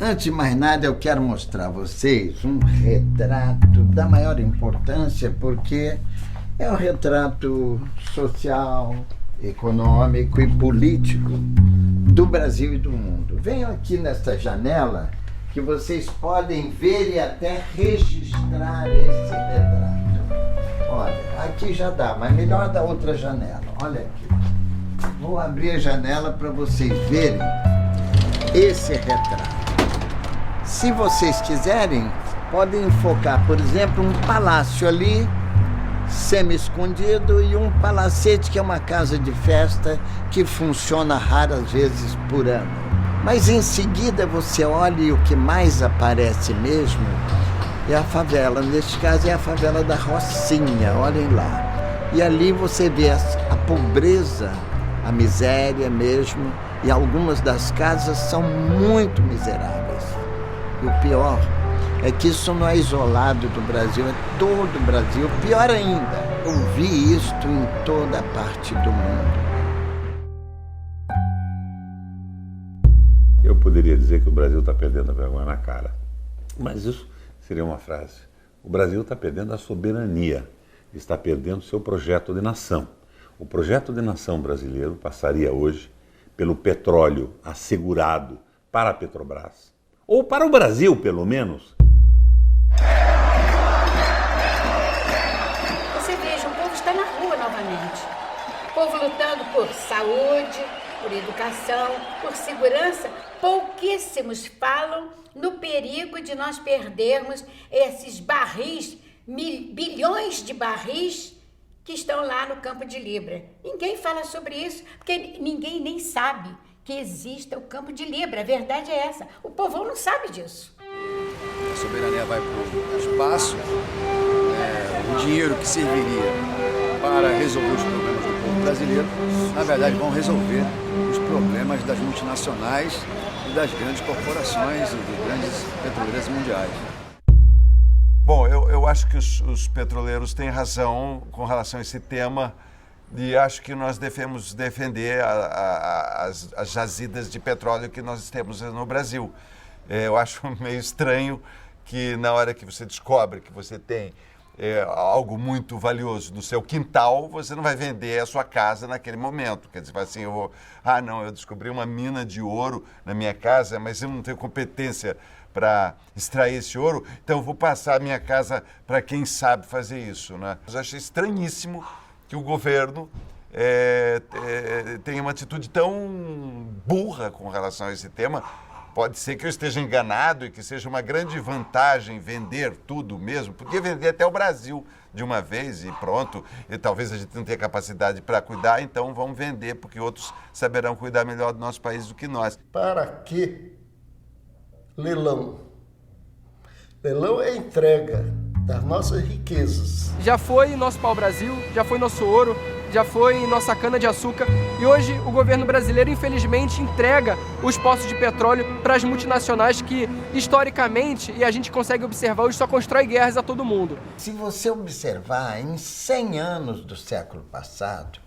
Antes de mais nada, eu quero mostrar a vocês um retrato da maior importância, porque é um retrato social, econômico e político do Brasil e do mundo. Venham aqui nesta janela que vocês podem ver e até registrar esse retrato. Olha, aqui já dá, mas melhor da outra janela. Olha aqui. Vou abrir a janela para vocês verem esse retrato. Se vocês quiserem, podem enfocar, por exemplo, um palácio ali, semi-escondido, e um palacete, que é uma casa de festa que funciona raras vezes por ano. Mas em seguida você olha e o que mais aparece mesmo é a favela. Neste caso é a favela da Rocinha, olhem lá. E ali você vê a pobreza, a miséria mesmo, e algumas das casas são muito miseráveis. E o pior é que isso não é isolado do Brasil, é todo o Brasil. Pior ainda, eu vi isto em toda parte do mundo. Eu poderia dizer que o Brasil está perdendo a vergonha na cara, mas isso seria uma frase. O Brasil está perdendo a soberania, está perdendo seu projeto de nação. O projeto de nação brasileiro passaria hoje pelo petróleo assegurado para a Petrobras, ou para o Brasil, pelo menos. Você veja, o povo está na rua novamente. O povo lutando por saúde, por educação, por segurança. Pouquíssimos falam no perigo de nós perdermos esses barris, bilhões de barris que estão lá no Campo de Libra. Ninguém fala sobre isso, porque ninguém nem sabe que exista o Campo de Libra. A verdade é essa. O povão não sabe disso. A soberania vai para o espaço. O dinheiro que serviria para resolver os problemas do povo brasileiro, na verdade, vão resolver os problemas das multinacionais e das grandes corporações e de grandes petroleiras mundiais. Bom, eu acho que os petroleiros têm razão com relação a esse tema, e acho que nós devemos defender as jazidas de petróleo que nós temos no Brasil. Eu acho meio estranho que na hora que você descobre que você tem algo muito valioso no seu quintal, você não vai vender a sua casa naquele momento. Quer dizer, assim, eu descobri uma mina de ouro na minha casa, mas eu não tenho competência para extrair esse ouro, então eu vou passar a minha casa para quem sabe fazer isso, né? Eu achei estranhíssimo que o governo tenha uma atitude tão burra com relação a esse tema. Pode ser que eu esteja enganado e que seja uma grande vantagem vender tudo mesmo. Podia vender até o Brasil de uma vez e pronto. E talvez a gente não tenha capacidade para cuidar, então vamos vender, porque outros saberão cuidar melhor do nosso país do que nós. Para que leilão? Leilão é entrega das nossas riquezas. Já foi nosso pau-brasil, já foi nosso ouro, já foi nossa cana-de-açúcar, e hoje o governo brasileiro, infelizmente, entrega os poços de petróleo para as multinacionais que, historicamente, e a gente consegue observar, hoje só constrói guerras a todo mundo. Se você observar, em 100 anos do século passado,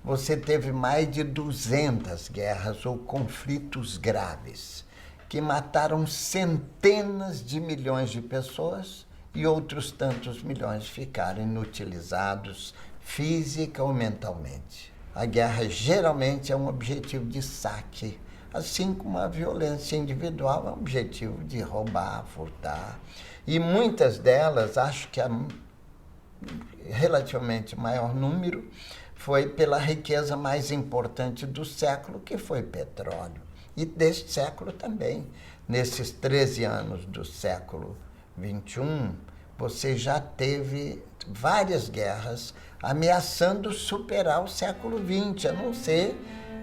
você teve mais de 200 guerras ou conflitos graves, que mataram centenas de milhões de pessoas e outros tantos milhões ficaram inutilizados física ou mentalmente. A guerra geralmente é um objetivo de saque, assim como a violência individual é um objetivo de roubar, furtar. E muitas delas, acho que a relativamente maior número, foi pela riqueza mais importante do século, que foi petróleo. E deste século também. Nesses 13 anos do século XXI, você já teve várias guerras ameaçando superar o século XX, a não ser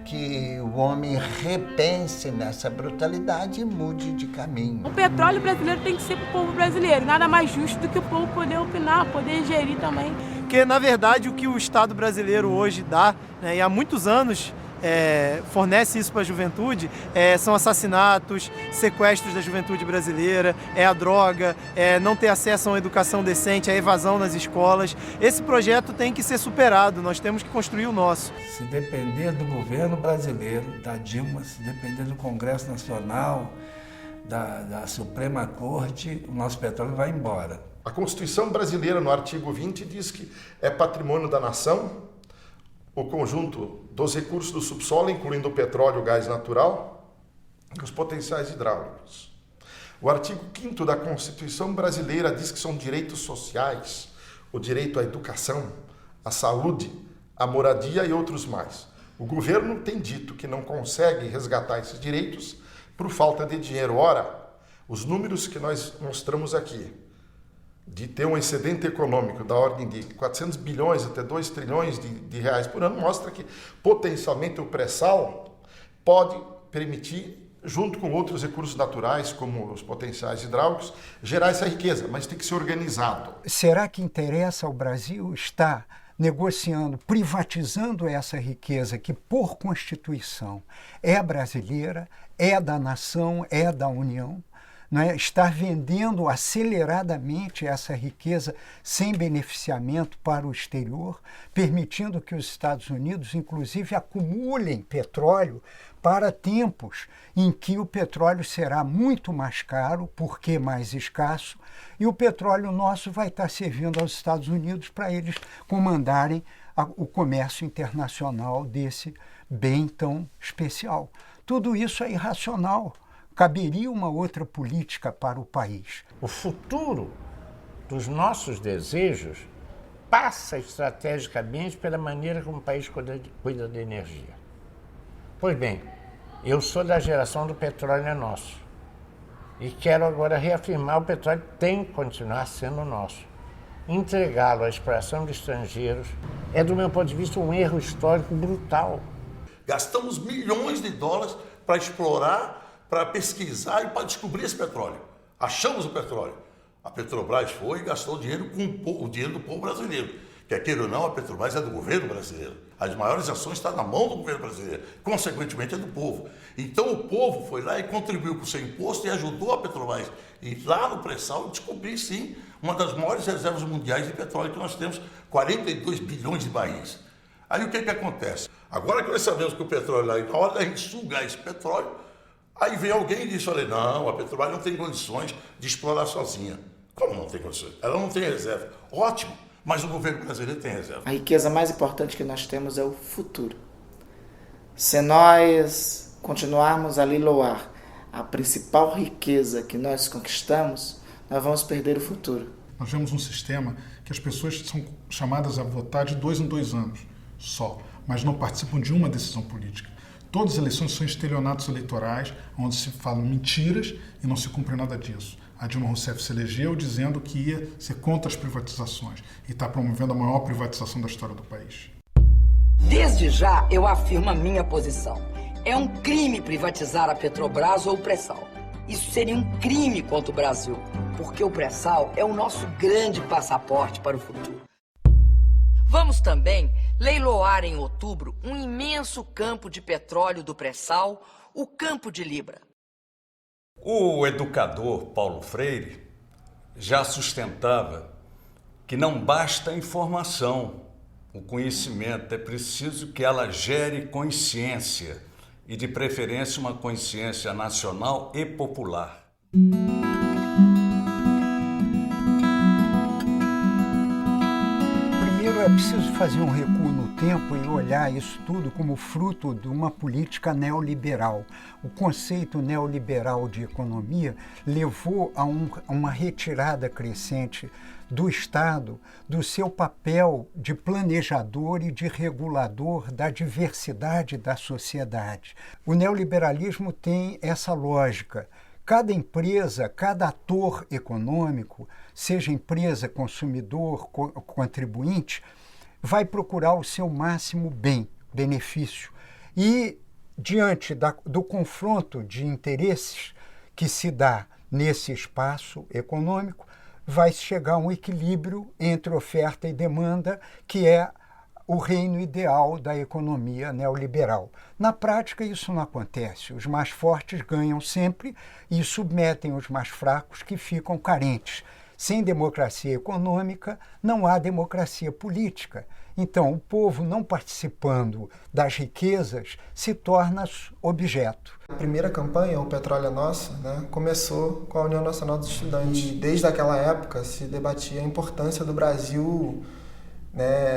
que o homem repense nessa brutalidade e mude de caminho. O petróleo brasileiro tem que ser para o povo brasileiro, nada mais justo do que o povo poder opinar, poder gerir também. Porque, na verdade, o que o Estado brasileiro hoje dá, né, e há muitos anos fornece isso para a juventude, são assassinatos, sequestros da juventude brasileira, a droga, não ter acesso a uma educação decente, a evasão nas escolas. Esse projeto tem que ser superado, nós temos que construir o nosso. Se depender do governo brasileiro, da Dilma, se depender do Congresso Nacional, da Suprema Corte, o nosso petróleo vai embora. A Constituição brasileira, no artigo 20, diz que é patrimônio da nação o conjunto dos recursos do subsolo, incluindo o petróleo, o gás natural e os potenciais hidráulicos. O artigo 5º da Constituição brasileira diz que são direitos sociais, o direito à educação, à saúde, à moradia e outros mais. O governo tem dito que não consegue resgatar esses direitos por falta de dinheiro. Ora, os números que nós mostramos aqui, de ter um excedente econômico da ordem de 400 bilhões até 2 trilhões de reais por ano, mostra que potencialmente o pré-sal pode permitir, junto com outros recursos naturais, como os potenciais hidráulicos, gerar essa riqueza, mas tem que ser organizado. Será que interessa ao Brasil estar negociando, privatizando essa riqueza que, por Constituição, é brasileira, é da nação, é da União? Estar vendendo aceleradamente essa riqueza sem beneficiamento para o exterior, permitindo que os Estados Unidos, inclusive, acumulem petróleo para tempos em que o petróleo será muito mais caro, porque mais escasso, e o petróleo nosso vai estar servindo aos Estados Unidos para eles comandarem o comércio internacional desse bem tão especial. Tudo isso é irracional. Caberia uma outra política para o país. O futuro dos nossos desejos passa estrategicamente pela maneira como o país cuida da energia. Pois bem, eu sou da geração do petróleo é nosso. E quero agora reafirmar: o petróleo tem que continuar sendo nosso. Entregá-lo à exploração de estrangeiros é, do meu ponto de vista, um erro histórico brutal. Gastamos milhões de dólares para explorar, para pesquisar e para descobrir esse petróleo. Achamos o petróleo. A Petrobras foi e gastou dinheiro com o dinheiro do povo brasileiro. Quer queira ou não, a Petrobras é do governo brasileiro. As maiores ações estão na mão do governo brasileiro. Consequentemente, é do povo. Então, o povo foi lá e contribuiu com o seu imposto e ajudou a Petrobras. E lá no pré-sal, descobri, sim, uma das maiores reservas mundiais de petróleo que nós temos, 42 bilhões de barris. Aí, o que acontece? Agora que nós sabemos que o petróleo lá, na hora da gente sugar esse petróleo, aí vem alguém e diz: olha, não, a Petrobras não tem condições de explorar sozinha. Como não tem condições? Ela não tem reserva. Ótimo, mas o governo brasileiro tem reserva. A riqueza mais importante que nós temos é o futuro. Se nós continuarmos a leiloar a principal riqueza que nós conquistamos, nós vamos perder o futuro. Nós vemos um sistema que as pessoas são chamadas a votar de 2 em 2 anos só, mas não participam de uma decisão política. Todas as eleições são estelionatos eleitorais, onde se falam mentiras e não se cumpre nada disso. A Dilma Rousseff se elegeu dizendo que ia ser contra as privatizações e está promovendo a maior privatização da história do país. Desde já, eu afirmo a minha posição. É um crime privatizar a Petrobras ou o pré-sal. Isso seria um crime contra o Brasil, porque o pré-sal é o nosso grande passaporte para o futuro. Vamos também leiloar em outubro um imenso campo de petróleo do pré-sal, o Campo de Libra. O educador Paulo Freire já sustentava que não basta a informação, o conhecimento, é preciso que ela gere consciência, e de preferência uma consciência nacional e popular. É preciso fazer um recuo no tempo e olhar isso tudo como fruto de uma política neoliberal. O conceito neoliberal de economia levou a uma retirada crescente do Estado do seu papel de planejador e de regulador da diversidade da sociedade. O neoliberalismo tem essa lógica. Cada empresa, cada ator econômico, seja empresa, consumidor, contribuinte, vai procurar o seu máximo benefício. E, diante do confronto de interesses que se dá nesse espaço econômico, vai chegar a um equilíbrio entre oferta e demanda, que é o reino ideal da economia neoliberal. Na prática, isso não acontece. Os mais fortes ganham sempre e submetem os mais fracos, que ficam carentes. Sem democracia econômica, não há democracia política. Então, o povo não participando das riquezas se torna objeto. A primeira campanha, O Petróleo é Nosso, começou com a União Nacional dos Estudantes. E desde aquela época se debatia a importância do Brasil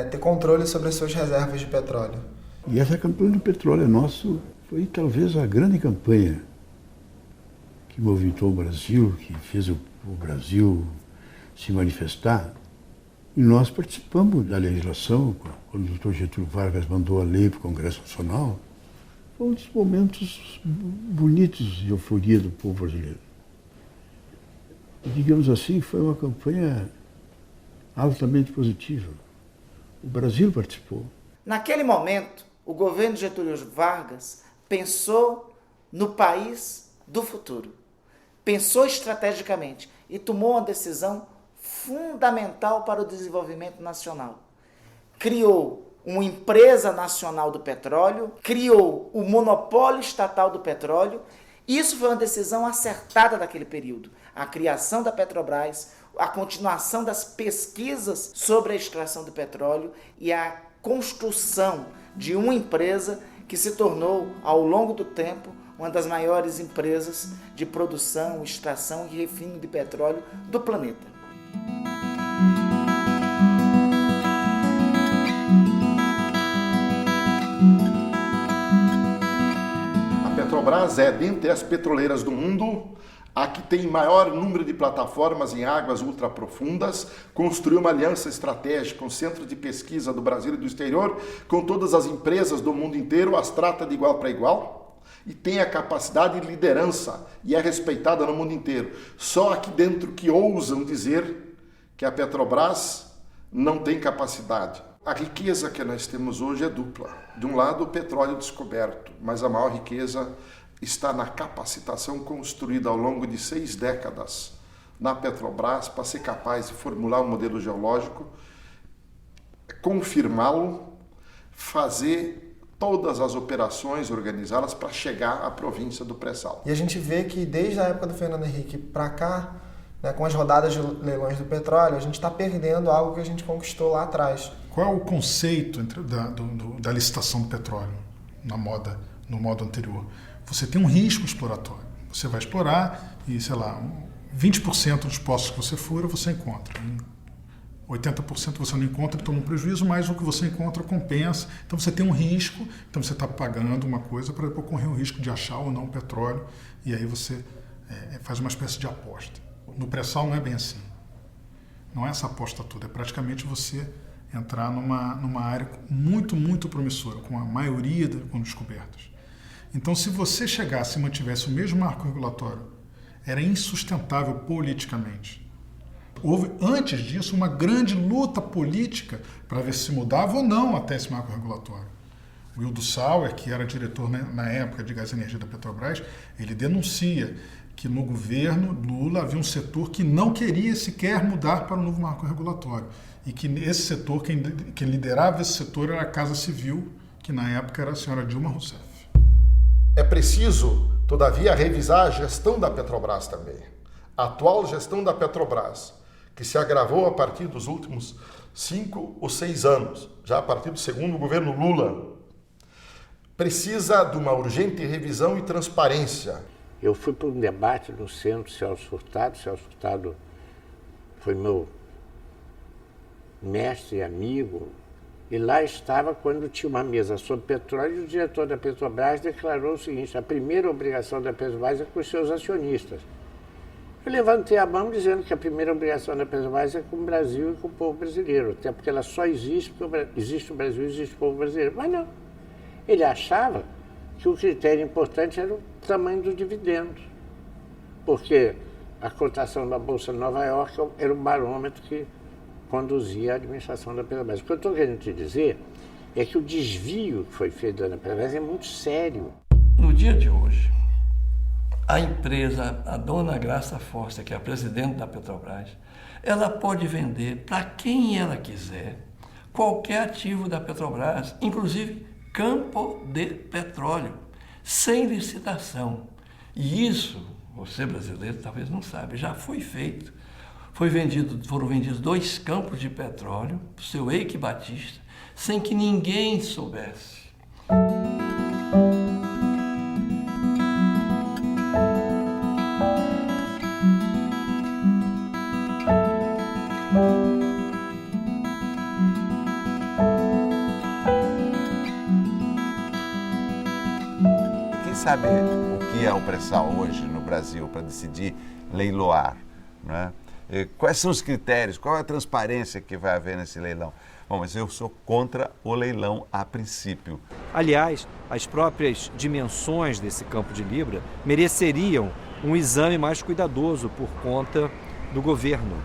ter controle sobre as suas reservas de petróleo. E essa campanha do Petróleo é Nosso foi talvez a grande campanha que movimentou o Brasil, que fez o Brasil se manifestar. E nós participamos da legislação, quando o Dr. Getúlio Vargas mandou a lei para o Congresso Nacional. Foi um dos momentos bonitos de euforia do povo brasileiro. E, digamos assim, foi uma campanha altamente positiva. O Brasil participou. Naquele momento, o governo Getúlio Vargas pensou no país do futuro. Pensou estrategicamente e tomou uma decisão fundamental para o desenvolvimento nacional. Criou uma empresa nacional do petróleo, criou o monopólio estatal do petróleo. Isso foi uma decisão acertada daquele período. A criação da Petrobras, a continuação das pesquisas sobre a extração do petróleo e a construção de uma empresa que se tornou, ao longo do tempo, uma das maiores empresas de produção, extração e refino de petróleo do planeta. A Petrobras é, dentre as petroleiras do mundo, a que tem maior número de plataformas em águas ultraprofundas, construiu uma aliança estratégica com centros de pesquisa do Brasil e do exterior, com todas as empresas do mundo inteiro, as trata de igual para igual, e tem a capacidade de liderança e é respeitada no mundo inteiro. Só aqui dentro que ousam dizer que a Petrobras não tem capacidade. A riqueza que nós temos hoje é dupla. De um lado, o petróleo descoberto, mas a maior riqueza está na capacitação construída ao longo de 6 décadas na Petrobras para ser capaz de formular um modelo geológico, confirmá-lo, fazer todas as operações organizadas para chegar à província do pré-sal. E a gente vê que desde a época do Fernando Henrique para cá, com as rodadas de leilões do petróleo, a gente está perdendo algo que a gente conquistou lá atrás. Qual é o conceito da licitação do petróleo no modo anterior? Você tem um risco exploratório. Você vai explorar e, 20% dos postos que você fura, você encontra. 80% você não encontra, toma um prejuízo, mas o que você encontra compensa. Então você tem um risco, então você está pagando uma coisa para depois correr o risco de achar ou não petróleo, e aí você faz uma espécie de aposta. No pré-sal não é bem assim. Não é essa aposta toda, é praticamente você entrar numa área muito, muito promissora, com a maioria com descobertas. Então, se você chegasse e mantivesse o mesmo marco regulatório, era insustentável politicamente. Houve, antes disso, uma grande luta política para ver se mudava ou não até esse marco regulatório. O Hildo Sauer, que era diretor na época de Gás e Energia da Petrobras, ele denuncia que no governo Lula havia um setor que não queria sequer mudar para o novo marco regulatório. E que esse setor, quem liderava esse setor era a Casa Civil, que na época era a senhora Dilma Rousseff. É preciso, todavia, revisar a gestão da Petrobras também. A atual gestão da Petrobras, que se agravou a partir dos últimos 5 ou 6 anos, já a partir do segundo governo Lula, precisa de uma urgente revisão e transparência. Eu fui para um debate no centro Celso Furtado. Celso Furtado foi meu mestre e amigo. E lá estava quando tinha uma mesa sobre petróleo e o diretor da Petrobras declarou o seguinte: a primeira obrigação da Petrobras é com os seus acionistas. Eu levantei a mão dizendo que a primeira obrigação da Petrobras é com o Brasil e com o povo brasileiro, até porque ela só existe porque existe o Brasil e existe o povo brasileiro. Mas não. Ele achava que o critério importante era o tamanho do dividendo, porque a cotação da Bolsa de Nova York era o barômetro que conduzia a administração da Petrobras. O que eu estou querendo te dizer é que o desvio que foi feito na Petrobras é muito sério. No dia de hoje, a empresa, a dona Graça Foster, que é a presidente da Petrobras, ela pode vender para quem ela quiser qualquer ativo da Petrobras, inclusive campo de petróleo, sem licitação. E isso, você brasileiro talvez não sabe, já foi feito foram vendidos 2 campos de petróleo para o seu Eike Batista, sem que ninguém soubesse. Sabe o que é o pré-sal hoje no Brasil para decidir leiloar, né? Quais são os critérios, qual é a transparência que vai haver nesse leilão? Bom, mas eu sou contra o leilão a princípio. Aliás, as próprias dimensões desse campo de Libra mereceriam um exame mais cuidadoso por conta do governo.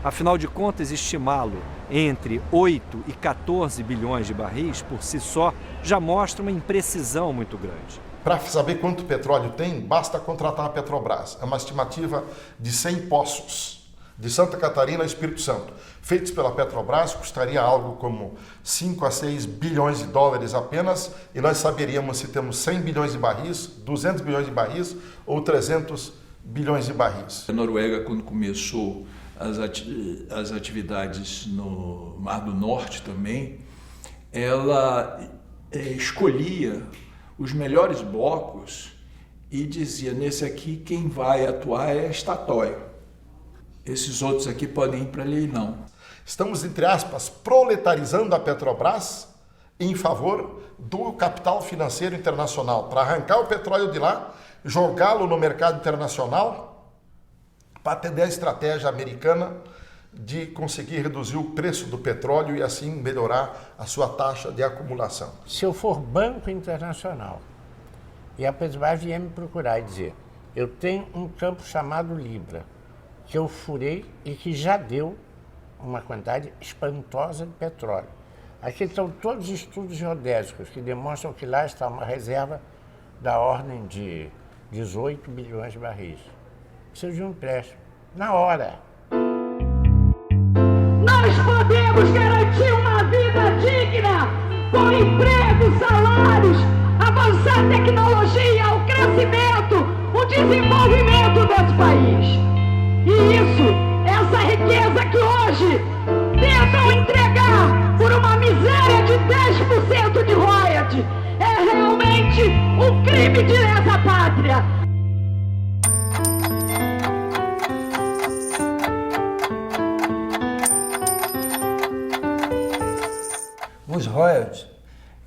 Afinal de contas, estimá-lo entre 8 e 14 bilhões de barris por si só já mostra uma imprecisão muito grande. Para saber quanto petróleo tem, basta contratar a Petrobras. É uma estimativa de 100 poços, de Santa Catarina a Espírito Santo. Feitos pela Petrobras, custaria algo como 5 a 6 bilhões de dólares apenas, e nós saberíamos se temos 100 bilhões de barris, 200 bilhões de barris ou 300 bilhões de barris. A Noruega, quando começou as atividades no Mar do Norte também, ela escolhia os melhores blocos e dizia, nesse aqui quem vai atuar é a Statoil. Esses outros aqui podem ir para leilão. Estamos, entre aspas, proletarizando a Petrobras em favor do capital financeiro internacional, para arrancar o petróleo de lá, jogá-lo no mercado internacional, para atender a estratégia americana de conseguir reduzir o preço do petróleo e assim melhorar a sua taxa de acumulação. Se eu for Banco Internacional e a Petrobras vier me procurar e dizer, eu tenho um campo chamado Libra, que eu furei e que já deu uma quantidade espantosa de petróleo. Aqui estão todos os estudos geodésicos que demonstram que lá está uma reserva da ordem de 18 bilhões de barris. Preciso de um empréstimo, na hora. Nós podemos garantir uma vida digna, com emprego, salários, avançar a tecnologia, o crescimento, o desenvolvimento desse país. E isso, essa riqueza que hoje tentam entregar por uma miséria de 10% de royalties, é realmente um crime de lesa pátria. Os royalties,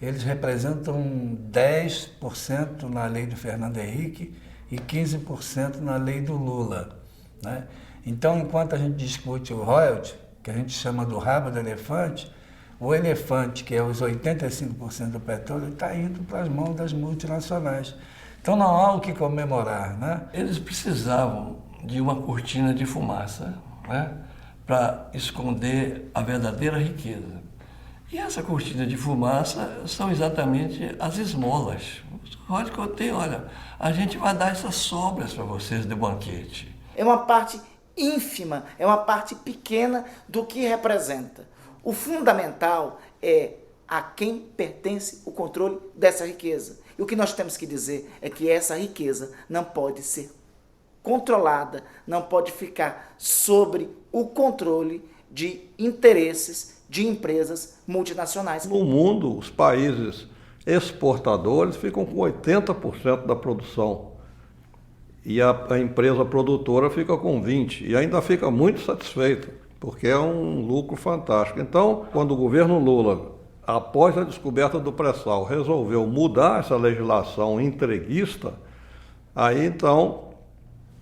eles representam 10% na lei do Fernando Henrique e 15% na lei do Lula, né? Então, enquanto a gente discute o royalty, que a gente chama do rabo do elefante, o elefante, que é os 85% do petróleo, está indo para as mãos das multinacionais. Então não há o que comemorar, né? Eles precisavam de uma cortina de fumaça, né, para esconder a verdadeira riqueza. E essa cortina de fumaça são exatamente as esmolas. Pode conter, olha, a gente vai dar essas sobras para vocês de banquete. É uma parte ínfima, é uma parte pequena do que representa. O fundamental é a quem pertence o controle dessa riqueza. E o que nós temos que dizer é que essa riqueza não pode ser controlada, não pode ficar sobre o controle de interesses de empresas multinacionais. No mundo, os países exportadores ficam com 80% da produção e a empresa produtora fica com 20% e ainda fica muito satisfeita, porque é um lucro fantástico. Então, quando o governo Lula, após a descoberta do pré-sal, resolveu mudar essa legislação entreguista, aí então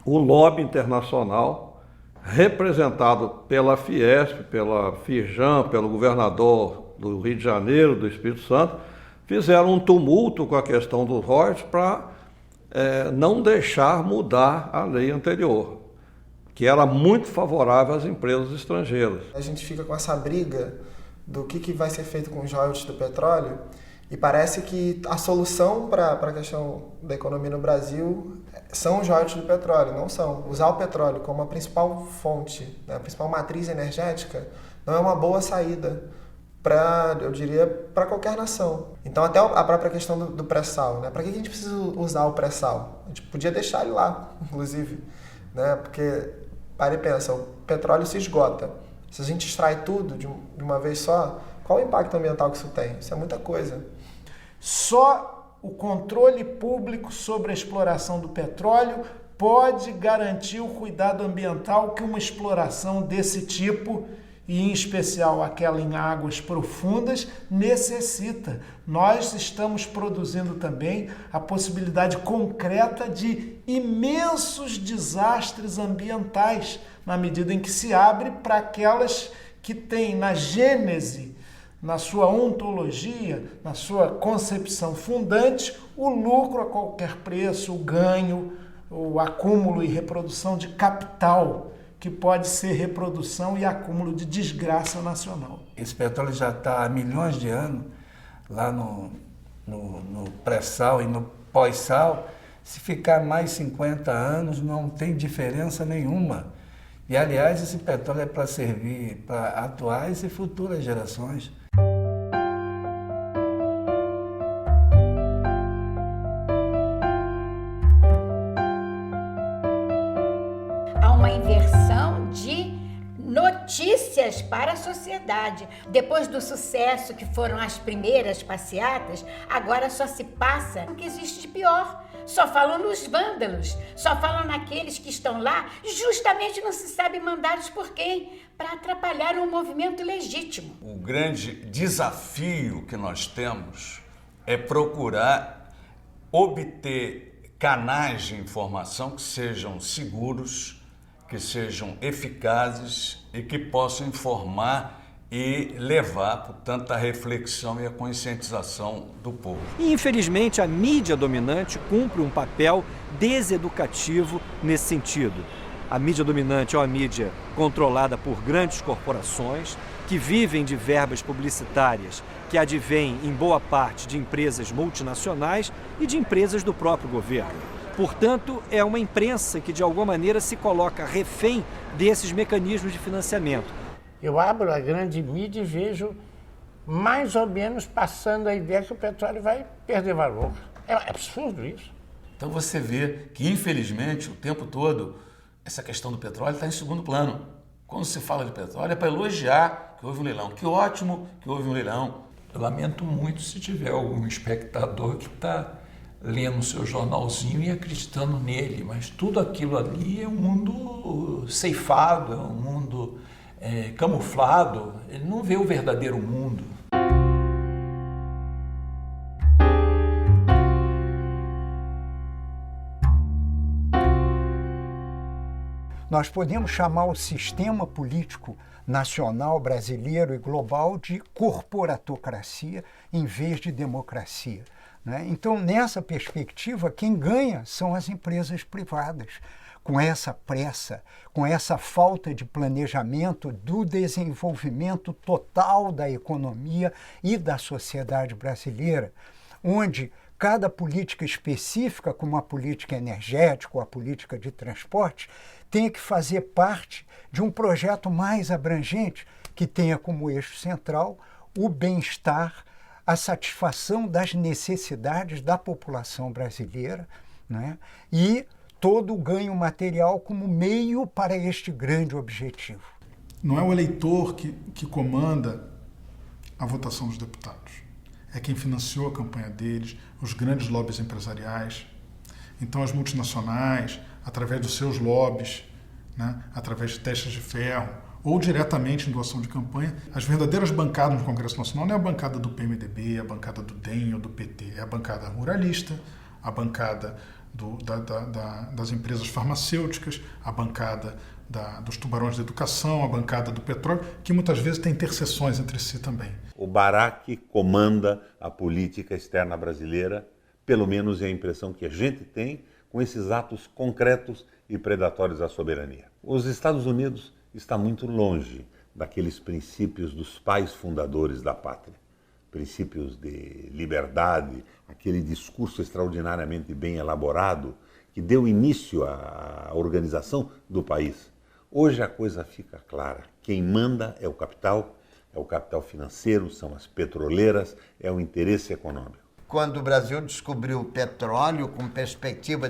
o lobby internacional, representado pela Fiesp, pela Firjan, pelo governador do Rio de Janeiro, do Espírito Santo, fizeram um tumulto com a questão dos royalties para não deixar mudar a lei anterior, que era muito favorável às empresas estrangeiras. A gente fica com essa briga do que vai ser feito com os royalties do petróleo e parece que a solução para a questão da economia no Brasil são os royalties do petróleo, não são. Usar o petróleo como a principal fonte, né, a principal matriz energética, não é uma boa saída para, eu diria, para qualquer nação. Então, até a própria questão do pré-sal, né? Para que a gente precisa usar o pré-sal? A gente podia deixar ele lá, inclusive, né? Porque para e pensa, o petróleo se esgota. Se a gente extrai tudo de uma vez só, qual o impacto ambiental que isso tem? Isso é muita coisa. Só o controle público sobre a exploração do petróleo pode garantir o cuidado ambiental que uma exploração desse tipo, e em especial aquela em águas profundas, necessita. Nós estamos produzindo também a possibilidade concreta de imensos desastres ambientais, na medida em que se abre para aquelas que têm na gênese, na sua ontologia, na sua concepção fundante, o lucro a qualquer preço, o ganho, o acúmulo e reprodução de capital, que pode ser reprodução e acúmulo de desgraça nacional. Esse petróleo já está há milhões de anos lá no pré-sal e no pós-sal. Se ficar mais 50 anos, não tem diferença nenhuma. E, aliás, esse petróleo é para servir para atuais e futuras gerações. Notícias para a sociedade. Depois do sucesso que foram as primeiras passeatas, agora só se passa o que existe de pior. Só falam nos vândalos, só falam naqueles que estão lá, justamente não se sabe mandados por quem, para atrapalhar um movimento legítimo. O grande desafio que nós temos é procurar obter canais de informação que sejam seguros, que sejam eficazes e que possam informar e levar, portanto, a reflexão e a conscientização do povo. E, infelizmente, a mídia dominante cumpre um papel deseducativo nesse sentido. A mídia dominante é uma mídia controlada por grandes corporações que vivem de verbas publicitárias que advêm, em boa parte, de empresas multinacionais e de empresas do próprio governo. Portanto, é uma imprensa que, de alguma maneira, se coloca refém desses mecanismos de financiamento. Eu abro a grande mídia e vejo mais ou menos passando a ideia que o petróleo vai perder valor. É absurdo isso. Então você vê que, infelizmente, o tempo todo, essa questão do petróleo está em segundo plano. Quando se fala de petróleo, é para elogiar que houve um leilão. Que ótimo que houve um leilão. Eu lamento muito se tiver algum espectador que está lendo o seu jornalzinho e acreditando nele, mas tudo aquilo ali é um mundo ceifado, é um mundo camuflado, ele não vê o verdadeiro mundo. Nós podemos chamar o sistema político nacional, brasileiro e global de corporatocracia em vez de democracia. Então, nessa perspectiva, quem ganha são as empresas privadas. Com essa pressa, com essa falta de planejamento do desenvolvimento total da economia e da sociedade brasileira, onde cada política específica, como a política energética ou a política de transporte, tem que fazer parte de um projeto mais abrangente que tenha como eixo central o bem-estar, a satisfação das necessidades da população brasileira, e todo o ganho material como meio para este grande objetivo. Não é o eleitor que comanda a votação dos deputados. É quem financiou a campanha deles, os grandes lobbies empresariais. Então as multinacionais, através dos seus lobbies, através de testes de ferro, ou diretamente em doação de campanha, as verdadeiras bancadas no Congresso Nacional não é a bancada do PMDB, a bancada do DEM ou do PT, é a bancada ruralista, a bancada das empresas farmacêuticas, a bancada dos tubarões da educação, a bancada do petróleo, que muitas vezes tem interseções entre si também. O Barack comanda a política externa brasileira, pelo menos é a impressão que a gente tem, com esses atos concretos e predatórios à soberania. Os Estados Unidos está muito longe daqueles princípios dos pais fundadores da pátria. Princípios de liberdade, aquele discurso extraordinariamente bem elaborado que deu início à organização do país. Hoje a coisa fica clara. Quem manda é o capital financeiro, são as petroleiras, é o interesse econômico. Quando o Brasil descobriu o petróleo com perspectiva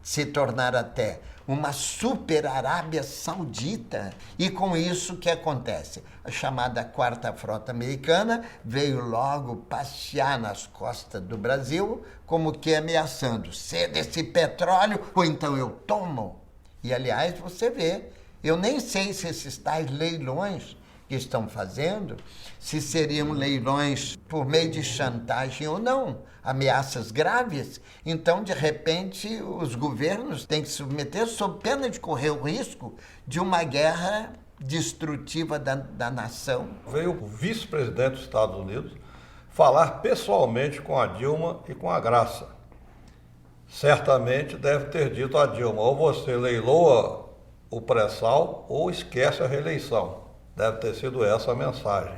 se tornar até uma super Arábia Saudita. E com isso, o que acontece? A chamada Quarta Frota Americana veio logo passear nas costas do Brasil, como que ameaçando: ceda esse petróleo ou então eu tomo. E, aliás, você vê, eu nem sei se esses tais leilões que estão fazendo, se seriam leilões por meio de chantagem ou não, ameaças graves. Então, de repente, os governos têm que se submeter sob pena de correr o risco de uma guerra destrutiva da nação. Veio o vice-presidente dos Estados Unidos falar pessoalmente com a Dilma e com a Graça. Certamente deve ter dito a Dilma: ou você leiloa o pré-sal ou esquece a reeleição. Deve ter sido essa a mensagem.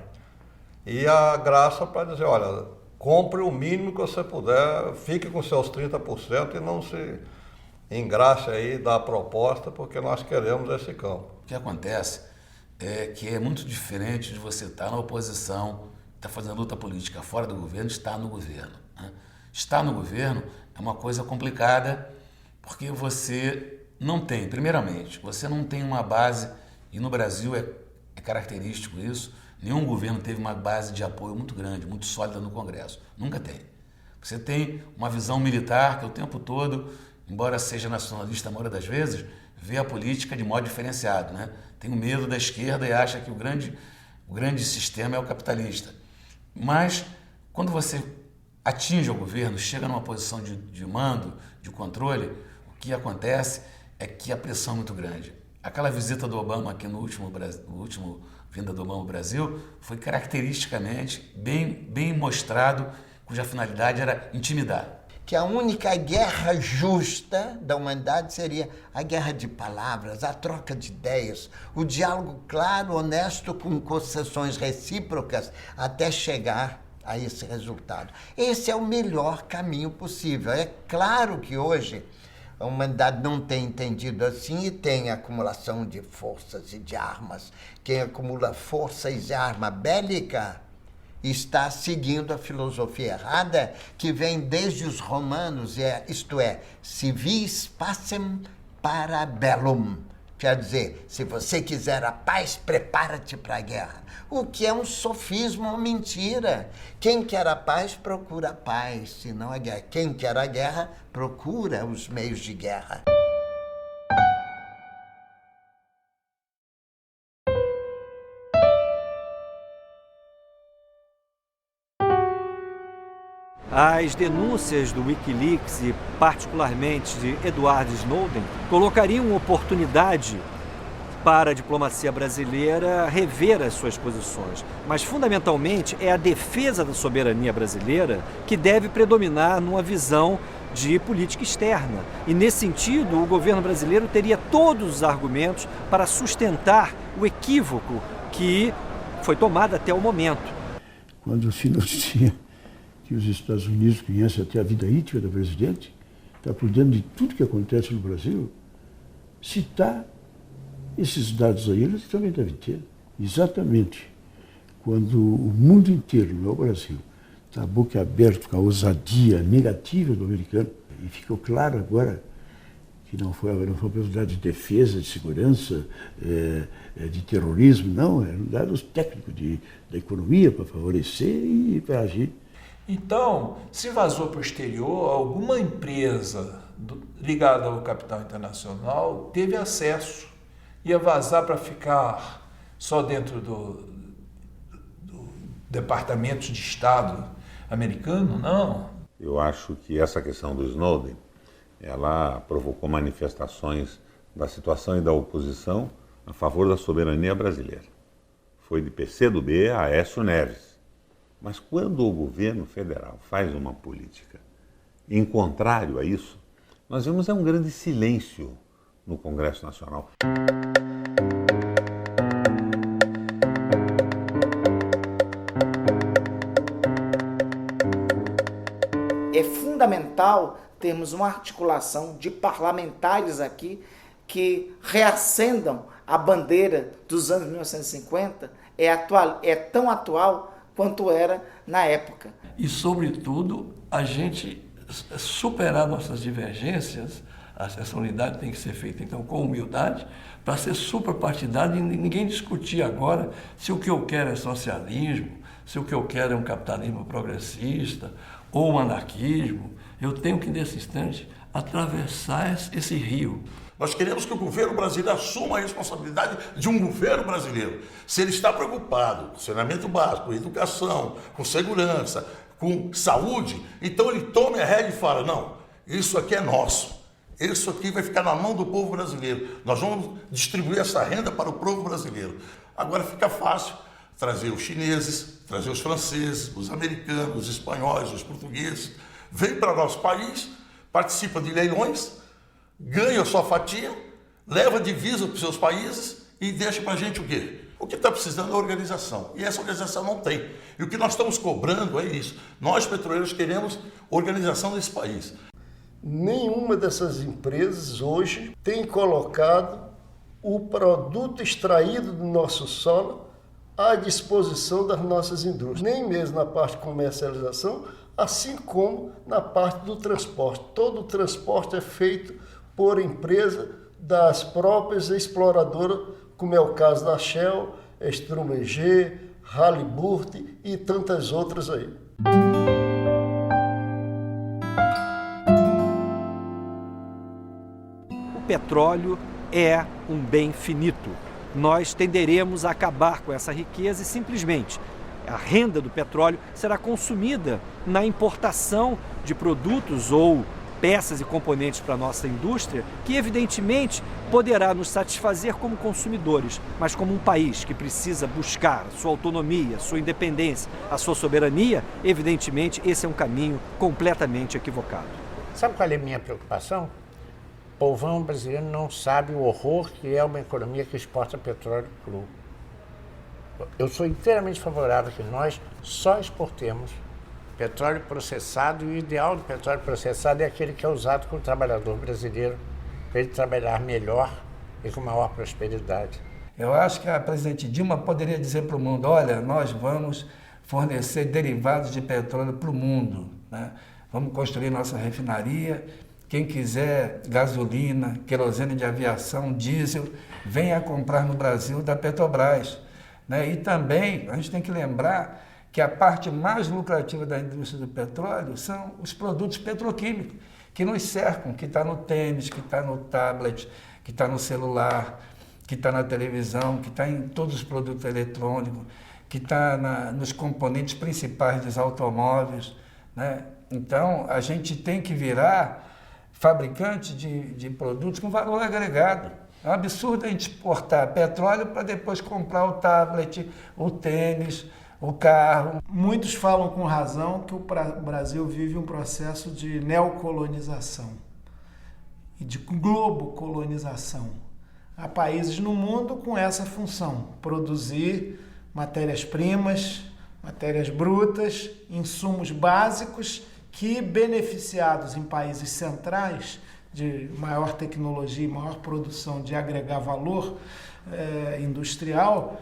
E a Graça para dizer: olha, compre o mínimo que você puder, fique com seus 30% e não se engraxe aí da proposta, porque nós queremos esse campo. O que acontece é que é muito diferente de você estar na oposição, estar fazendo luta política fora do governo, estar no governo, né? Estar no governo é uma coisa complicada, porque você não tem, primeiramente, você não tem uma base, e no Brasil é característico isso, nenhum governo teve uma base de apoio muito grande, muito sólida no Congresso. Nunca tem. Você tem uma visão militar que o tempo todo, embora seja nacionalista a maioria das vezes, vê a política de modo diferenciado, né? Tem o medo da esquerda e acha que o grande sistema é o capitalista. Mas, quando você atinge o governo, chega numa posição de mando, de controle, o que acontece é que a pressão é muito grande. Aquela visita do Obama aqui no último vinda do Obama ao Brasil foi caracteristicamente bem mostrado, cuja finalidade era intimidar. Que a única guerra justa da humanidade seria a guerra de palavras, a troca de ideias, o diálogo claro, honesto, com concessões recíprocas, até chegar a esse resultado. Esse é o melhor caminho possível. É claro que hoje a humanidade não tem entendido assim e tem acumulação de forças e de armas. Quem acumula forças e arma bélica está seguindo a filosofia errada que vem desde os romanos, isto é, si vis pacem para bellum. Quer dizer, se você quiser a paz, prepara-te para a guerra. O que é um sofismo, uma mentira. Quem quer a paz, procura a paz, se não a guerra. Quem quer a guerra, procura os meios de guerra. As denúncias do Wikileaks e particularmente de Edward Snowden colocariam oportunidade para a diplomacia brasileira rever as suas posições. Mas fundamentalmente é a defesa da soberania brasileira que deve predominar numa visão de política externa. E nesse sentido, o governo brasileiro teria todos os argumentos para sustentar o equívoco que foi tomado até o momento. Quando se noticia que os Estados Unidos conhecem até a vida íntima da presidente, está por dentro de tudo que acontece no Brasil, citar esses dados aí, eles também devem ter. Exatamente quando o mundo inteiro, não é o Brasil, está a boca aberta com a ousadia negativa do americano, e ficou claro agora que não foi uma possibilidade de defesa, de segurança, de terrorismo, não, eram dados técnicos da economia para favorecer e para agir. Então, se vazou para o exterior, alguma empresa ligada ao capital internacional teve acesso. Ia vazar para ficar só dentro do Departamento de Estado americano? Não. Eu acho que essa questão do Snowden, ela provocou manifestações da situação e da oposição a favor da soberania brasileira. Foi de PCdoB a Aécio Neves. Mas quando o governo federal faz uma política em contrário a isso, nós vemos um grande silêncio no Congresso Nacional. É fundamental termos uma articulação de parlamentares aqui que reacendam a bandeira dos anos 1950, é tão atual quanto era na época. E, sobretudo, a gente superar nossas divergências Essa unidade tem que ser feita, então, com humildade, para ser suprapartidária e ninguém discutir agora se o que eu quero é socialismo, se o que eu quero é um capitalismo progressista ou um anarquismo. Eu tenho que, nesse instante, atravessar esse rio. Nós queremos que o governo brasileiro assuma a responsabilidade de um governo brasileiro. Se ele está preocupado com saneamento básico, com educação, com segurança, com saúde, então ele tome a rédea e fala, não, isso aqui é nosso. Isso aqui vai ficar na mão do povo brasileiro. Nós vamos distribuir essa renda para o povo brasileiro. Agora fica fácil trazer os chineses, trazer os franceses, os americanos, os espanhóis, os portugueses. Vem para nosso país, participa de leilões, ganha a sua fatia, leva divisa para os seus países e deixa para a gente o quê? O que está precisando é organização. E essa organização não tem. E o que nós estamos cobrando é isso. Nós, petroleiros, queremos organização nesse país. Nenhuma dessas empresas hoje tem colocado o produto extraído do nosso solo à disposição das nossas indústrias. Nem mesmo na parte de comercialização, assim como na parte do transporte. Todo o transporte é feito por empresa das próprias exploradoras, como é o caso da Shell, Schlumberger, Halliburton e tantas outras aí. O petróleo é um bem finito. Nós tenderemos a acabar com essa riqueza e simplesmente a renda do petróleo será consumida na importação de produtos ou peças e componentes para a nossa indústria, que evidentemente poderá nos satisfazer como consumidores, mas como um país que precisa buscar sua autonomia, sua independência, a sua soberania, evidentemente esse é um caminho completamente equivocado. Sabe qual é a minha preocupação? O povão brasileiro não sabe o horror que é uma economia que exporta petróleo cru. Eu sou inteiramente favorável que nós só exportemos petróleo processado, e o ideal do petróleo processado é aquele que é usado pelo trabalhador brasileiro para ele trabalhar melhor e com maior prosperidade. Eu acho que a presidente Dilma poderia dizer para o mundo, olha, nós vamos fornecer derivados de petróleo para o mundo, né? Vamos construir nossa refinaria, quem quiser gasolina, querosene de aviação, diesel, venha comprar no Brasil da Petrobras, né? E também a gente tem que lembrar que a parte mais lucrativa da indústria do petróleo são os produtos petroquímicos que nos cercam, que está no tênis, que está no tablet, que está no celular, que está na televisão, que está em todos os produtos eletrônicos, que está nos componentes principais dos automóveis, né? Então, a gente tem que virar fabricante de produtos com valor agregado. É um absurdo a gente exportar petróleo para depois comprar o tablet, o tênis, o carro. Muitos falam com razão que o Brasil vive um processo de neocolonização e de globocolonização. Há países no mundo com essa função, produzir matérias-primas, matérias brutas, insumos básicos que, beneficiados em países centrais de maior tecnologia e maior produção de agregar valor industrial,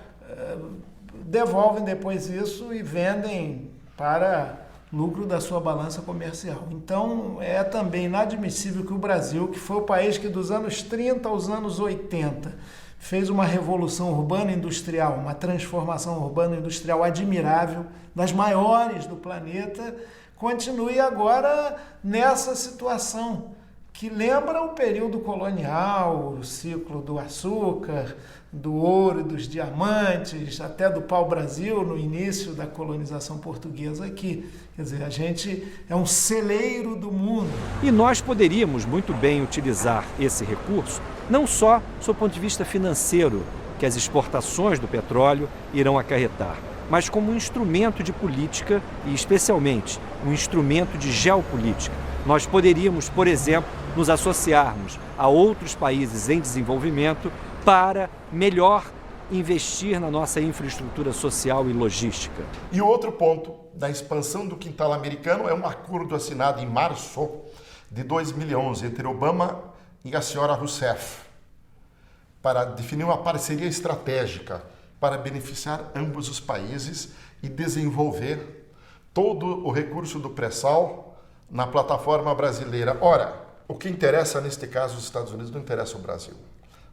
devolvem depois isso e vendem para lucro da sua balança comercial. Então, é também inadmissível que o Brasil, que foi o país que dos anos 30 aos anos 80 fez uma revolução urbano-industrial, uma transformação urbano-industrial admirável, das maiores do planeta, continue agora nessa situação que lembra o período colonial, o ciclo do açúcar, do ouro, dos diamantes, até do pau-brasil no início da colonização portuguesa aqui. Quer dizer, a gente é um celeiro do mundo. E nós poderíamos muito bem utilizar esse recurso, não só sob o ponto de vista financeiro, que as exportações do petróleo irão acarretar, mas como um instrumento de política e, especialmente, um instrumento de geopolítica. Nós poderíamos, por exemplo, nos associarmos a outros países em desenvolvimento para melhor investir na nossa infraestrutura social e logística. E o outro ponto da expansão do quintal americano é um acordo assinado em março de 2011 entre Obama e a senhora Rousseff para definir uma parceria estratégica para beneficiar ambos os países e desenvolver todo o recurso do pré-sal na plataforma brasileira. Ora, O que interessa neste caso os Estados Unidos não interessa o Brasil.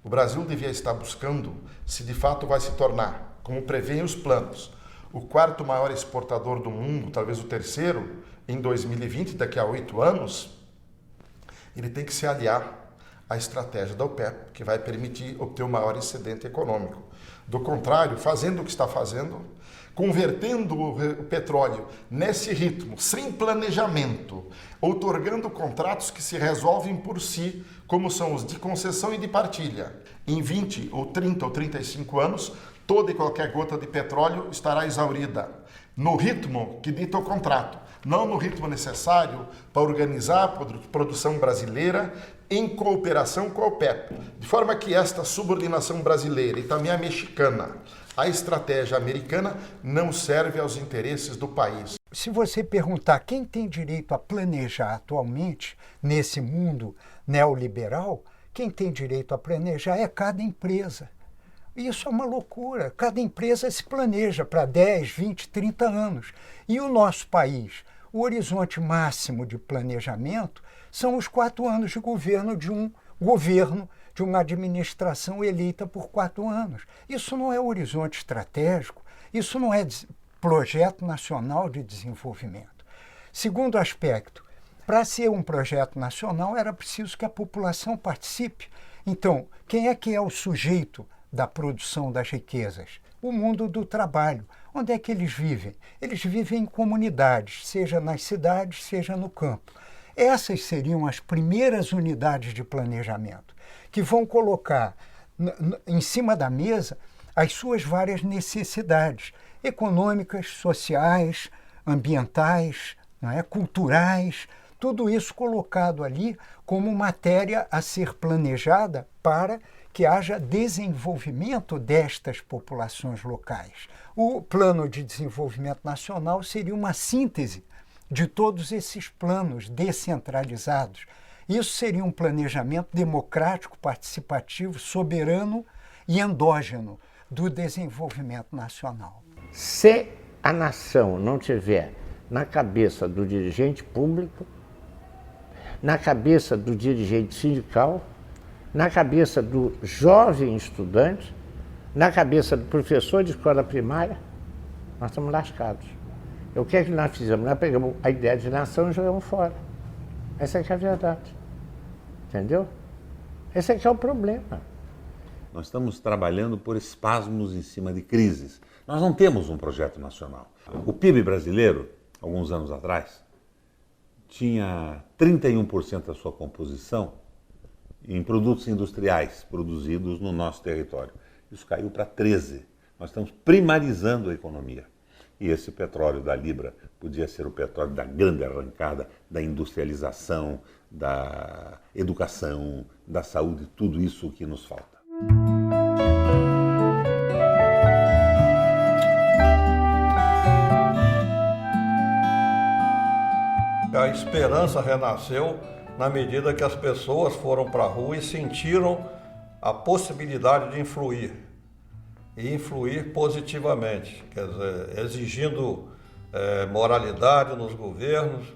O Brasil devia estar buscando se de fato vai se tornar, como prevêem os planos, o quarto maior exportador do mundo, talvez o terceiro, em 2020, daqui a 8 anos. Ele tem que se aliar à estratégia da OPEP, que vai permitir obter o maior excedente econômico. Do contrário, fazendo o que está fazendo, convertendo o petróleo nesse ritmo, sem planejamento, outorgando contratos que se resolvem por si, como são os de concessão e de partilha. Em 20 ou 30 ou 35 anos, toda e qualquer gota de petróleo estará exaurida, no ritmo que dita o contrato, não no ritmo necessário para organizar a produção brasileira em cooperação com a OPEP, de forma que esta subordinação brasileira e também a mexicana, a estratégia americana, não serve aos interesses do país. Se você perguntar quem tem direito a planejar atualmente nesse mundo neoliberal, quem tem direito a planejar é cada empresa. Isso é uma loucura. Cada empresa se planeja para 10, 20, 30 anos. E o nosso país, o horizonte máximo de planejamento são os 4 anos de governo de uma administração eleita por 4 anos. Isso não é horizonte estratégico, isso não é projeto nacional de desenvolvimento. Segundo aspecto, para ser um projeto nacional era preciso que a população participe. Então, quem é o sujeito da produção das riquezas? O mundo do trabalho. Onde é que eles vivem? Eles vivem em comunidades, seja nas cidades, seja no campo. Essas seriam as primeiras unidades de planejamento, que vão colocar em cima da mesa as suas várias necessidades econômicas, sociais, ambientais, culturais, tudo isso colocado ali como matéria a ser planejada para que haja desenvolvimento destas populações locais. O Plano de Desenvolvimento Nacional seria uma síntese de todos esses planos descentralizados. Isso seria um planejamento democrático, participativo, soberano e endógeno do desenvolvimento nacional. Se a nação não tiver na cabeça do dirigente público, na cabeça do dirigente sindical, na cabeça do jovem estudante, na cabeça do professor de escola primária, nós estamos lascados. O que é que nós fizemos? Nós pegamos a ideia de nação e jogamos fora. Essa é que é a verdade. Entendeu? Esse é que é o problema. Nós estamos trabalhando por espasmos em cima de crises. Nós não temos um projeto nacional. O PIB brasileiro, alguns anos atrás, tinha 31% da sua composição em produtos industriais produzidos no nosso território. Isso caiu para 13%. Nós estamos primarizando a economia. E esse petróleo da Libra podia ser o petróleo da grande arrancada, da industrialização, da educação, da saúde, tudo isso que nos falta. A esperança renasceu na medida que as pessoas foram para a rua e sentiram a possibilidade de influir, e influir positivamente, quer dizer, exigindo moralidade nos governos,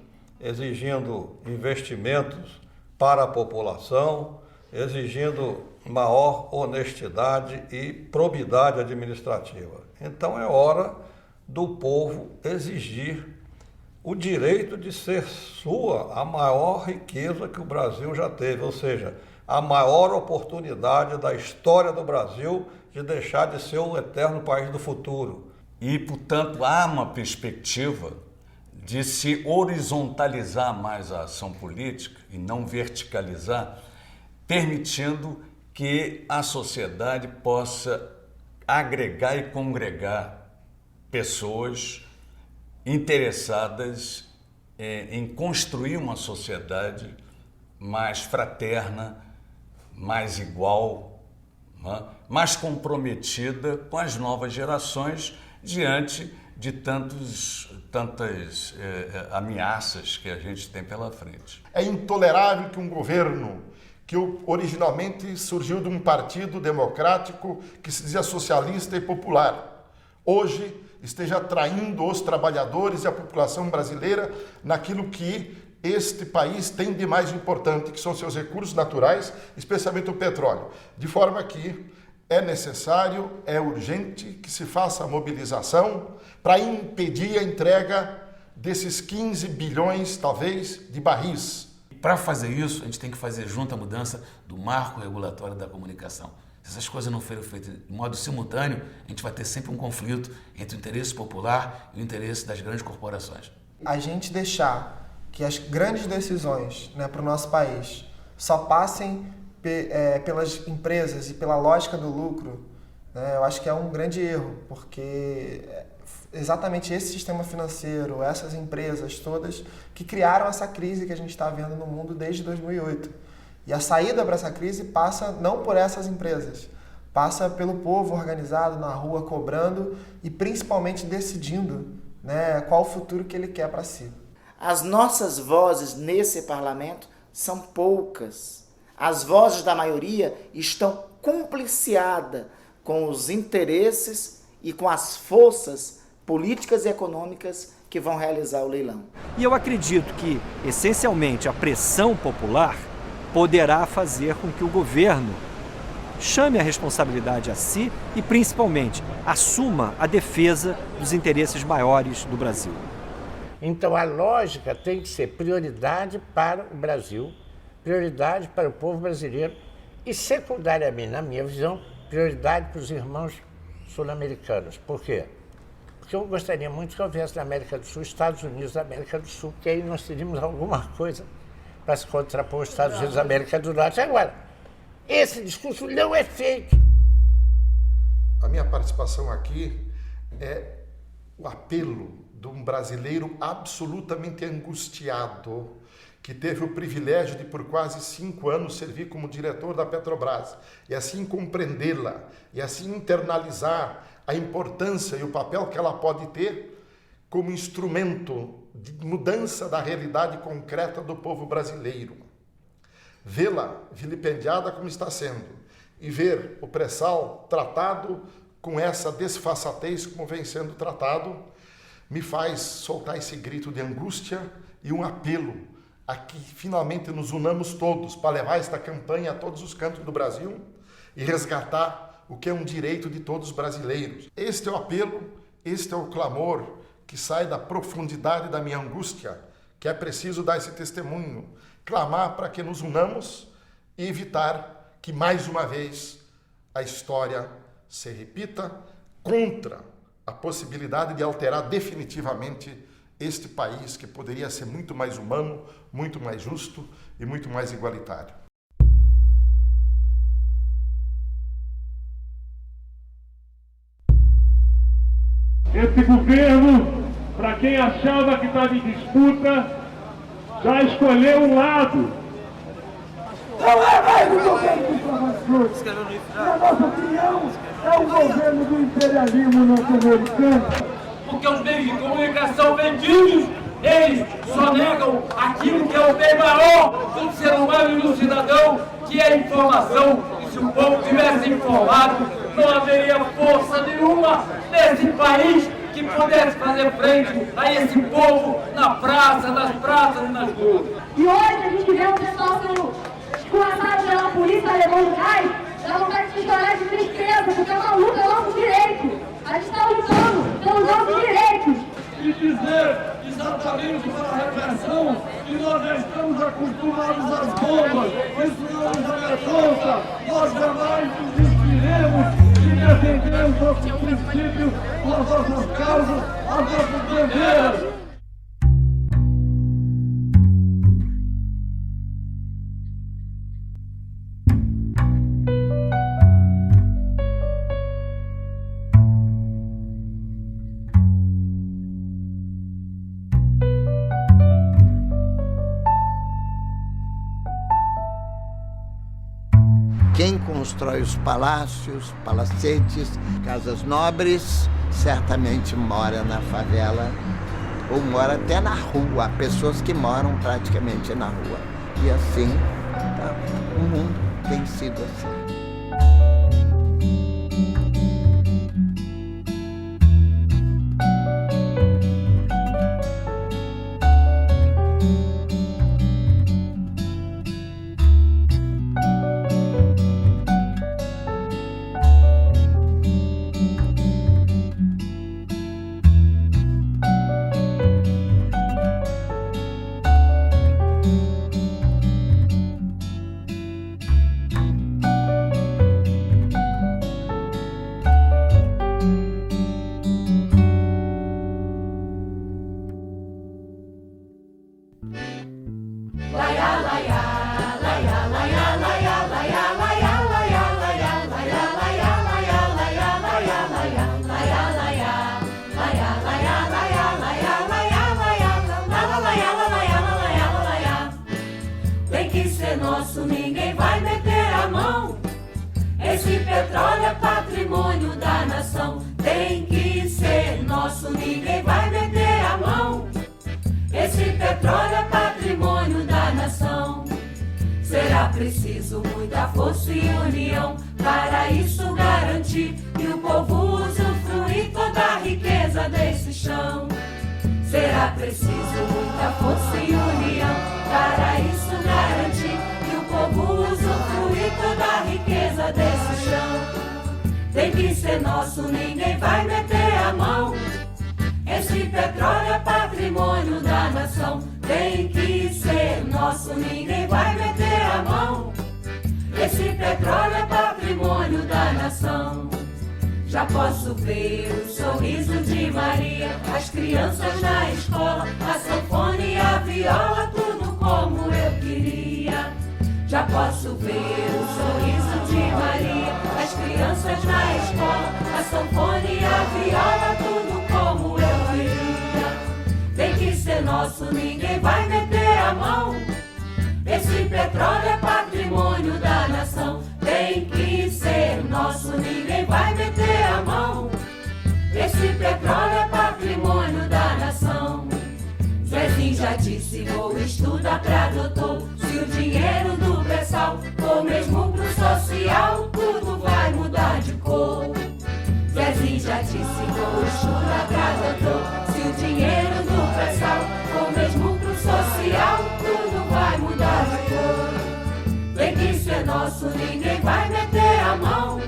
exigindo investimentos para a população, exigindo maior honestidade e probidade administrativa. Então é hora do povo exigir o direito de ser sua a maior riqueza que o Brasil já teve, ou seja, a maior oportunidade da história do Brasil de deixar de ser o eterno país do futuro. E, portanto, há uma perspectiva de se horizontalizar mais a ação política e não verticalizar, permitindo que a sociedade possa agregar e congregar pessoas interessadas em construir uma sociedade mais fraterna, mais igual, mais comprometida com as novas gerações diante de tantas ameaças que a gente tem pela frente. É intolerável que um governo que originalmente surgiu de um partido democrático que se dizia socialista e popular, hoje esteja traindo os trabalhadores e a população brasileira naquilo que este país tem de mais importante, que são seus recursos naturais, especialmente o petróleo. De forma que é necessário, é urgente que se faça a mobilização para impedir a entrega desses 15 bilhões, talvez, de barris. Para fazer isso, a gente tem que fazer junto a mudança do marco regulatório da comunicação. Se essas coisas não forem feitas de modo simultâneo, a gente vai ter sempre um conflito entre o interesse popular e o interesse das grandes corporações. A gente deixar que as grandes decisões, né, para o nosso país só passem pelas empresas e pela lógica do lucro, né, eu acho que é um grande erro, porque exatamente esse sistema financeiro, essas empresas todas que criaram essa crise que a gente está vendo no mundo desde 2008. E a saída para essa crise passa não por essas empresas, passa pelo povo organizado na rua, cobrando e principalmente decidindo, né, qual o futuro que ele quer para si. As nossas vozes nesse parlamento são poucas. As vozes da maioria estão compliciadas com os interesses e com as forças políticas e econômicas que vão realizar o leilão. E eu acredito que, essencialmente, a pressão popular poderá fazer com que o governo chame a responsabilidade a si e, principalmente, assuma a defesa dos interesses maiores do Brasil. Então, a lógica tem que ser prioridade para o Brasil, prioridade para o povo brasileiro e, secundariamente, na minha visão, prioridade para os irmãos sul-americanos. Por quê? Porque eu gostaria muito que houvesse na América do Sul, Estados Unidos da América do Sul, que aí nós teríamos alguma coisa para se contrapor aos Estados Unidos da América do Norte. Agora, esse discurso não é feito. A minha participação aqui é o apelo de um brasileiro absolutamente angustiado, que teve o privilégio de, por quase 5 anos, servir como diretor da Petrobras, e assim compreendê-la, e assim internalizar a importância e o papel que ela pode ter como instrumento de mudança da realidade concreta do povo brasileiro. Vê-la vilipendiada como está sendo e ver o pré-sal tratado com essa desfaçatez como vem sendo tratado, me faz soltar esse grito de angústia e um apelo a que finalmente nos unamos todos para levar esta campanha a todos os cantos do Brasil e resgatar o que é um direito de todos os brasileiros. Este é o apelo, este é o clamor que sai da profundidade da minha angústia, que é preciso dar esse testemunho, clamar para que nos unamos e evitar que mais uma vez a história se repita contra a possibilidade de alterar definitivamente este país que poderia ser muito mais humano, muito mais justo e muito mais igualitário. Esse governo, para quem achava que estava em disputa, já escolheu um lado. Não é mais o governo dos trabalhadores. Na nossa opinião, é o governo do imperialismo norte-americano. Porque os meios de comunicação vendidos, eles só negam aquilo que é o bem maior do ser humano e do cidadão, que é a informação. E se o povo tivesse informado, não haveria força nenhuma nesse país que pudesse fazer frente a esse povo na praça, nas praças e nas ruas. E hoje a gente vê o pessoal sendo escorraçado pela polícia levando gás, dá vontade de chorar de tristeza, porque é uma luta, é o nosso direito. A gente está lutando pelos nossos direitos. E dizer exatamente para a repressão que nós já estamos acostumados às bombas. Isso não nos amedronta. Nós jamais desistiremos de defender os nossos princípios, as nossas causas, as nossas bandeiras. Quem constrói os palácios, palacetes, casas nobres, certamente mora na favela ou mora até na rua. Há pessoas que moram praticamente na rua. E assim, tá? O mundo tem sido assim. Esse petróleo é patrimônio da nação, tem que ser nosso, ninguém vai meter a mão. Esse petróleo é patrimônio da nação. Será preciso muita força e união para isso garantir que o povo usufrui toda a riqueza desse chão. Será preciso muita força e união para isso garantir que o povo usufrui toda a riqueza desse chão. Tem que ser nosso, ninguém vai meter a mão. Esse petróleo é patrimônio da nação, tem que ser nosso, ninguém vai meter a mão. Esse petróleo é patrimônio da nação. Já posso ver o sorriso de Maria, as crianças na escola, a sanfona e a viola, tudo como eu queria. Já posso ver o sorriso de Maria, as crianças na escola, a sanfona e a viola, tudo como eu queria. Tem que ser nosso, ninguém vai meter a mão. Esse petróleo é patrimônio da nação, tem que ser nosso, ninguém vai meter a mão. Esse petróleo é patrimônio da nação. Zezinho já disse, vou estudar pra doutor. Se o dinheiro do pré-sal for mesmo pro social, tudo vai mudar de cor. Zezinho já disse, vou estudar pra doutor. Se o dinheiro do pré-sal for mesmo pro social, tudo vai mudar de cor. Tem que ser nosso, ninguém vai meter a mão.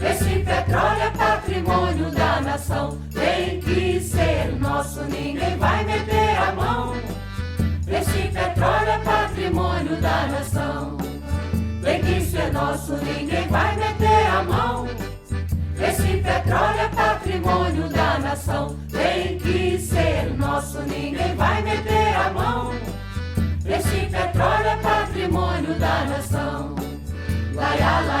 Esse petróleo é patrimônio da nação, tem que ser nosso, ninguém vai meter a mão. Esse petróleo é patrimônio da nação, tem que ser nosso, ninguém vai meter a mão. Esse petróleo é patrimônio da nação, tem que ser nosso, ninguém vai meter a mão. Esse petróleo é patrimônio da nação. Laia, laia.